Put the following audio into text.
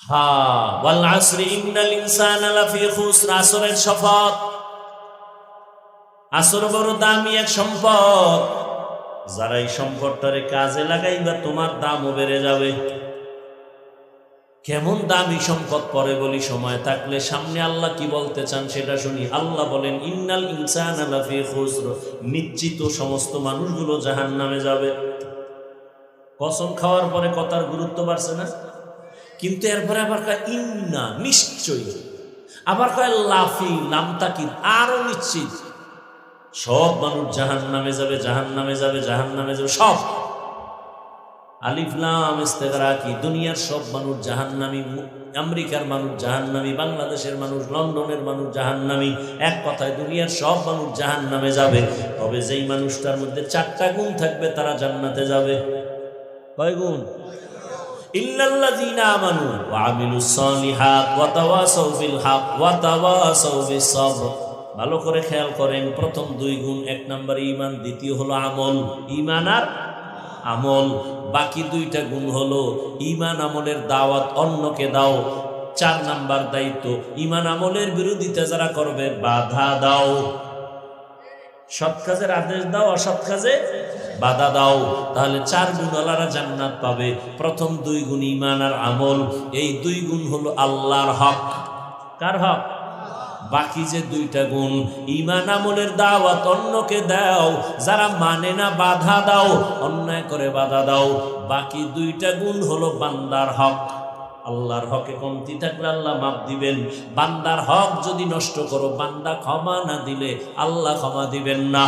হ্যাঁ, ওয়াল আসরি ইন্নাল ইনসানা লাফি খুসর, আসরের শপথ। আসর বড় দামি এক সম্পদ, যারা এই সম্পদটারে কাজে লাগাইবা তোমার দামও বেড়ে যাবে। কেমন দামি সম্পদ পরে বলি, সময় থাকলে। সামনে আল্লাহ কি বলতে চান সেটা শুনি। আল্লাহ বলেন ইন্নাল ইনসানা লাফি খুসর, নিশ্চিত সমস্ত মানুষগুলো জাহান্নামে যাবে। কসম খাওয়ার পরে কথার গুরুত্ব বাড়ছে না? কিন্তু এরপরে আবার কয় ইন্না, নিশ্চয়ই। আবার কয় লাফি, লামতাকিদ, আরো নিশ্চিত। সব মানুষ জাহান্নামে যাবে, জাহান্নামে যাবে, জাহান্নামে যাবে, সব। আলিফ লাম ইস্তেগরাকি, দুনিয়ার সব মানুষ জাহান্নামী। আমেরিকার মানুষ জাহান্নামী, বাংলাদেশের মানুষ, লন্ডনের মানুষ জাহান্নামী। এক কথায় দুনিয়ার সব মানুষ জাহান্নামে যাবে। তবে যেই মানুষটার মধ্যে 4টা গুণ থাকবে তারা জান্নাতে যাবে। কয় গুণ? ইল্লাল্লাযীনা আমানু ওয়া আমিলুস সালিহাত ওয়া তাওয়াসাউ বিল হক ওয়া তাওয়াসাউ বিস সবর। ভালো করে খেয়াল করেন, প্রথম 2 গুণ, 1 নম্বরে ঈমান, দ্বিতীয় হলো আমল। ঈমান আর আমল। বাকি 2টা গুণ হলো ঈমান আমলের দাওয়াত অন্যকে দাও। 4 নাম্বার দায়িত্ব, ঈমান আমলের বিরোধিতা যারা করবে বাধা দাও। সৎ কাজের আদেশ দাও, অসৎ কাজে বাধা দাও। তাহলে 4 গুণওয়ালারা জান্নাত পাবে। প্রথম 2 গুণ ঈমান আর আমল, এই 2 গুণ হলো আল্লাহর হক। কার হক? বাকি যে 2টা গুণ, ঈমান আমলের দাওয়াত অন্যকে দাও, যারা মানে না বাধা দাও, অন্যায় করে বাধা দাও। বাকি 2টা গুণ হলো বান্দার হক। আল্লাহর হকে কমতি থাকলে আল্লাহ মাফ দিবেন। বান্দার হক যদি নষ্ট করো, বান্দা ক্ষমা না দিলে আল্লাহ ক্ষমা দিবেন না।